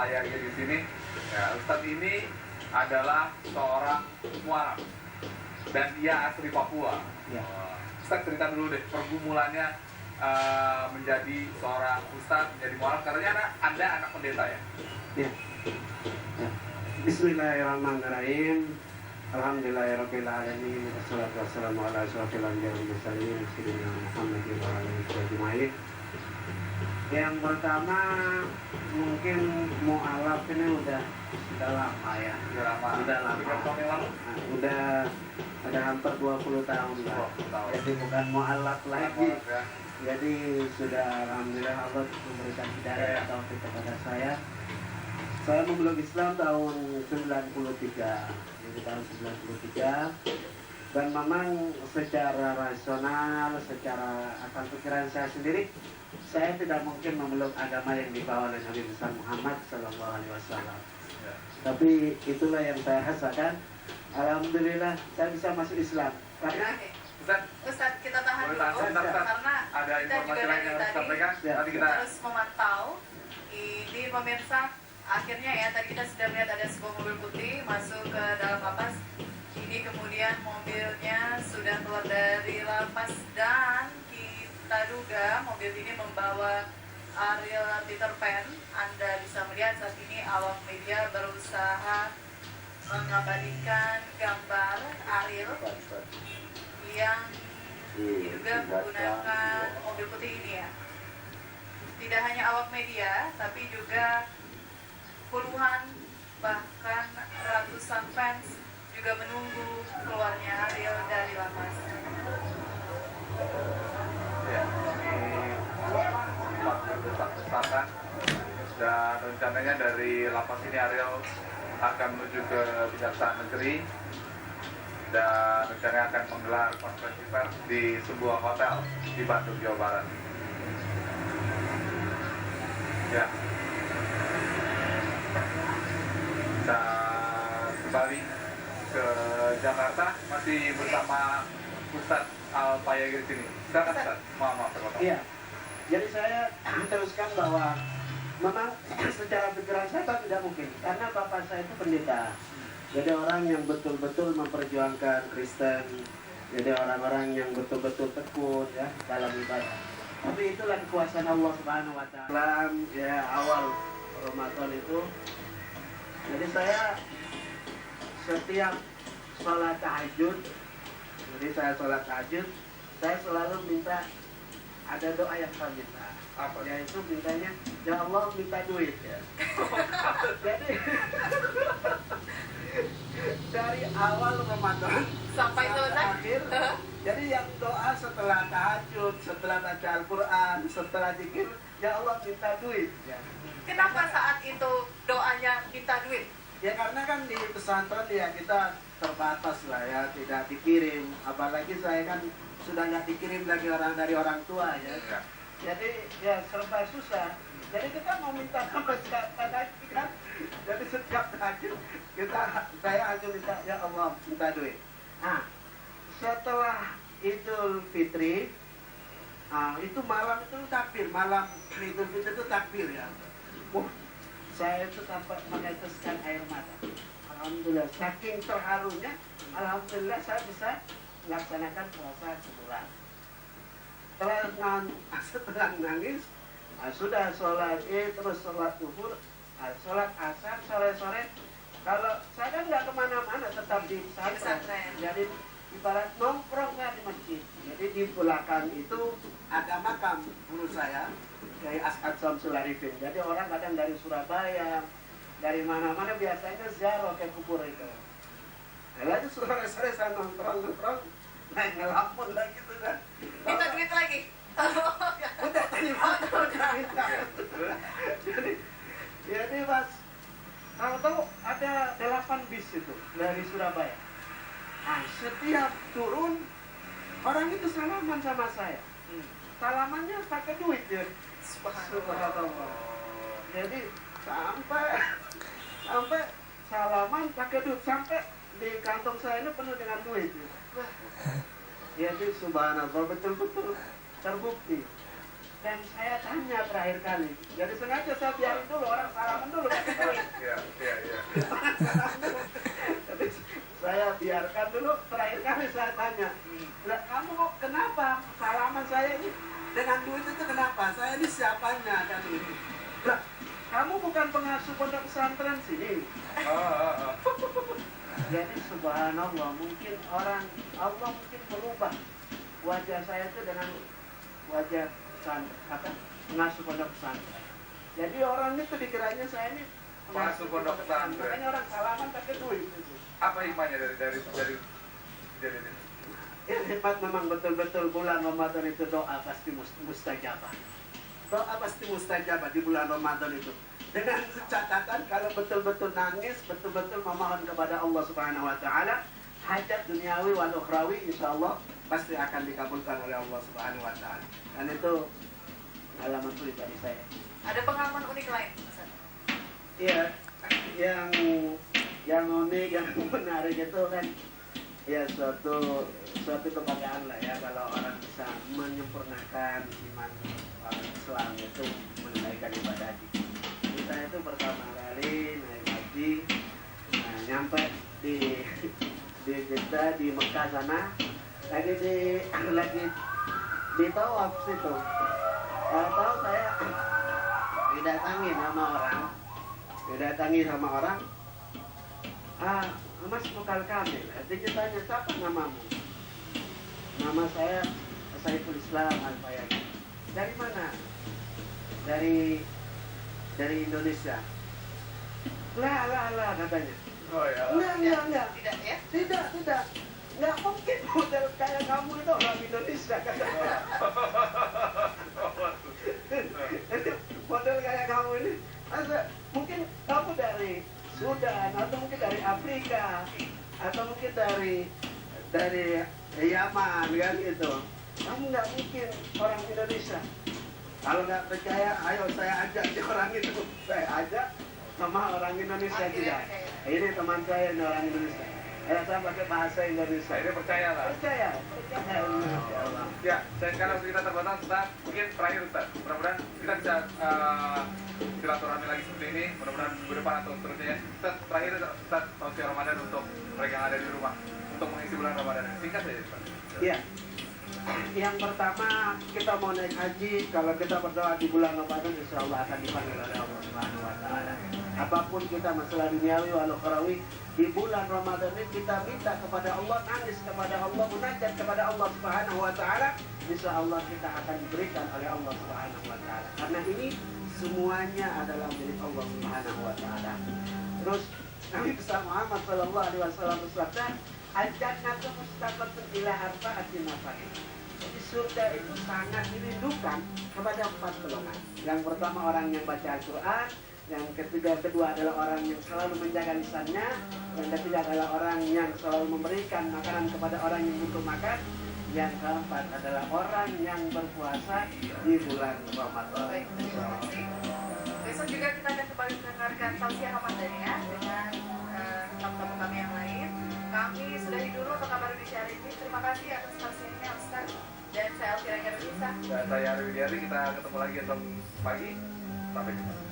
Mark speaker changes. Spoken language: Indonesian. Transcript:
Speaker 1: saya di sini. Ya, Ustadz ini adalah seorang mualaf dan dia asli Papua.
Speaker 2: Ya.
Speaker 1: Ustadz cerita dulu deh pergumulannya menjadi seorang ustadz, menjadi mualaf. Katanya Anda anak pendeta ya?
Speaker 2: Ya. Ya. Bismillahirrahmanirrahim. Alhamdulillahirabbil alamin. Wassalatu wassalamu ala asyrofil anbiya'i wal mursalin sayyidina Muhammadin wa alihi ajmain. Yang pertama mungkin mualaf ini udah lama ya. Udah lama. Udah ada hampir 20 tahun lah. Jadi bukan mualaf lagi. Jadi sudah alhamdulillah Allah memberikan hidayah taufik kepada saya. Saya memeluk Islam tahun 93. Jadi tahun 93. Dan memang secara rasional, secara akan pikiran saya sendiri, saya tidak mungkin memeluk agama yang dibawa oleh Nabi besar Muhammad Sallallahu Alaihi Wasallam. Tapi itulah yang saya rasakan. Alhamdulillah saya bisa masuk Islam. Karena
Speaker 3: Ustaz, kita tahan dulu karena
Speaker 1: ada informasi lain yang harus sampaikan. Nanti kita
Speaker 3: harus memantau. Ini pemirsa, akhirnya ya tadi kita sudah melihat ada sebuah mobil putih masuk ke dalam lapas. Ini kemudian mobilnya sudah keluar dari lapas dan kita duga mobil ini membawa Ariel Peter Pan. Anda bisa melihat saat ini awak media berusaha mengabadikan gambar Ariel yang diduga menggunakan mobil putih ini ya. Tidak hanya awak media, tapi juga puluhan bahkan ratusan fans juga menunggu keluarnya Ariel dari lapas.
Speaker 1: ya, ini besarkan dan rencananya dari lapas ini Ariel akan menuju ke Kejaksaan Negeri dan rencananya akan menggelar konferensi pers di sebuah hotel di Bandung, Jawa Barat. Ya, kita kembali ke Jakarta masih bersama Ustadz Al-Payagir di sini. Silakan Ustadz. Maaf terpotong.
Speaker 2: iya. Jadi saya teruskan bahwa memang secara pikiran saya tidak mungkin karena bapak saya itu pendeta. Jadi orang yang betul-betul memperjuangkan Kristen. Jadi orang-orang yang betul-betul tekun ya dalam ibadah. Tapi itulah kekuasaan Allah Subhanahu wa taala. Ya awal Ramadan itu. Jadi saya setiap sholat tahajud, saya selalu minta ada doa yang saya minta.
Speaker 1: Apa?
Speaker 2: Yaitu mintanya, ya Allah minta duit ya. Jadi dari awal Ramadan
Speaker 3: Sampai selesai.
Speaker 2: akhir. Jadi yang doa setelah tahajud, setelah baca Al-Quran, setelah zikir, ya Allah minta duit. Ya.
Speaker 3: Kenapa saat itu doanya minta duit?
Speaker 2: Ya karena kan di pesantren ya kita terbatas lah ya, tidak dikirim. Apalagi saya kan sudah nggak dikirim lagi dari orang tua ya.
Speaker 1: Ya.
Speaker 2: Jadi ya serba susah. Jadi kita mau minta sama siapa lagi kan? Jadi setiap tahajud saya hanya minta ya Allah minta duit. Nah, setelah Idul Fitri, itu malam itu takbir, malam Idul Fitri itu takbir ya. Saya itu sampai meneteskan air mata. Alhamdulillah, saking terharunya, alhamdulillah saya bisa melaksanakan puasa sebulan. Setelah nangis, sudah sholat Id, terus sholat zuhur, sholat asar, sore-sore. Kalau saya kan nggak kemana-mana, tetap di pesantren. Jadi ibarat nongkrongnya di masjid. Jadi di belakang itu ada makam guru saya, Kiai As'ad Syamsul Arifin. Jadi orang kadang dari Surabaya, dari mana-mana biasanya ziarah ke kubur itu. Nah, lalu sore-sore saya nongkrong, naik ngelapun lah gitu kan.
Speaker 3: Minta duit lagi?
Speaker 2: Udah terima, udah minta. Jadi pas, tahu ada 8 bis itu dari Surabaya. Nah, setiap turun, orang itu salaman sama saya. Salamannya pakai duit ya. Subhanallah. Jadi sampai salaman pakai duit, sampai di kantong saya ini penuh dengan duit ya. Jadi subhanallah betul-betul terbukti. Dan saya tanya terakhir kali, jadi sengaja saya biarin dulu orang salaman dulu.
Speaker 1: Iya.
Speaker 2: Tapi saya biarkan dulu, terakhir kali saya tanya, "Lah, kamu kok kenapa salaman saya ini dengan duit itu kenapa? Saya ini siapanya kan ini? Lah, kamu bukan pengasuh pondok pesantren sini." Jadi subhanallah, mungkin Allah mungkin merubah wajah saya itu dengan wajah pengasuh pondok pesantren. Jadi orang itu dikiranya saya ini
Speaker 1: Pengasuh pondok pesantren.
Speaker 2: Makanya orang salaman pakai duit.
Speaker 1: Apa hikmahnya dari kejadian ini?
Speaker 2: Ya, hebat memang betul-betul bulan Ramadan itu doa pasti mustajabah. Doa pasti mustajabah di bulan Ramadan itu. Dengan catatan kalau betul-betul nangis, betul-betul memohon kepada Allah Subhanahu wa taala, hajat duniawi wal ukhrawi insyaallah pasti akan dikabulkan oleh Allah Subhanahu wa taala. Dan itu pengalaman pribadi saya.
Speaker 3: Ada pengalaman unik lain, Ustaz?
Speaker 2: Iya, yang unik, yang menarik itu kan ya suatu kebanggaan lah ya kalau orang bisa menyempurnakan iman orang Islam itu menunaikan ibadah haji. Saya itu pertama kali naik haji, nyampe di Jeddah di Mekah sana, lagi di tawaf situ. Tahu saya didatangi sama orang. Mas Mukal Kamil. Dia tanya, siapa namamu? Nama saya Saiful Islam Al-Fayani. Dari mana? Dari Indonesia. Lah katanya.
Speaker 1: Oh ya.
Speaker 2: Enggak.
Speaker 3: Tidak ya?
Speaker 2: Tidak. Nggak mungkin model kayak kamu itu orang Indonesia katanya. Model kayak kamu ini, mungkin kamu dari Sudan atau mungkin dari Afrika atau mungkin dari Yaman kan gitu. Kamu nggak mungkin orang Indonesia. Kalau nggak percaya, ayo saya ajak si orang itu. Saya ajak sama orang Indonesia juga. Ini teman saya ini orang Indonesia. Saya pakai bahasa Indonesia.
Speaker 1: Ini percaya lah.
Speaker 2: Percaya.
Speaker 1: Ya, dan karena kita terbatas, Ustaz, mungkin terakhir Ustaz, mudah-mudahan kita bisa silaturahmi lagi seperti ini, mudah-mudahan minggu depan atau seterusnya. Ustaz, terakhir Ustaz, tausiah Ramadan untuk mereka yang ada di rumah, untuk mengisi bulan Ramadan. Singkat saja, Ustaz.
Speaker 2: Iya. Yang pertama, kita mau naik haji, kalau kita berdoa di bulan Ramadan, insya Allah akan dipanggil oleh Allah Subhanahu wa taala. Apapun kita masalah duniawi wal ukhrawi, di bulan Ramadan ini kita minta kepada Allah, nangis kepada Allah, munajat kepada Allah Subhanahu wa taala, insya Allah kita akan diberikan oleh Allah Subhanahu wa taala. Karena ini semuanya adalah milik Allah Subhanahu wa taala. Terus Nabi besar Muhammad sallallahu alaihi wasallam bersabda, "Al-jannatu mustaqatun ila arba'atin nafarin." Jadi surga itu sangat dirindukan kepada 4 golongan. Yang pertama orang yang baca Al-Quran, yang kedua adalah orang yang selalu menjaga lisannya, yang ketiga adalah orang yang selalu memberikan makanan kepada orang yang butuh makan, yang keempat adalah orang yang berpuasa di bulan Ramadan.
Speaker 3: Baik, terima kasih. Besok juga kita akan kembali mendengarkan tausiah Ramadan ya dengan tamu-tamu kami yang lain. Kami sudahi dulu untuk kabar di hari ini. Terima kasih atas tausiahnya Ustaz. Dan saya Elvira Nurisa.
Speaker 1: Dan saya Arwi Widiari, kita ketemu lagi esok pagi. Sampai jumpa.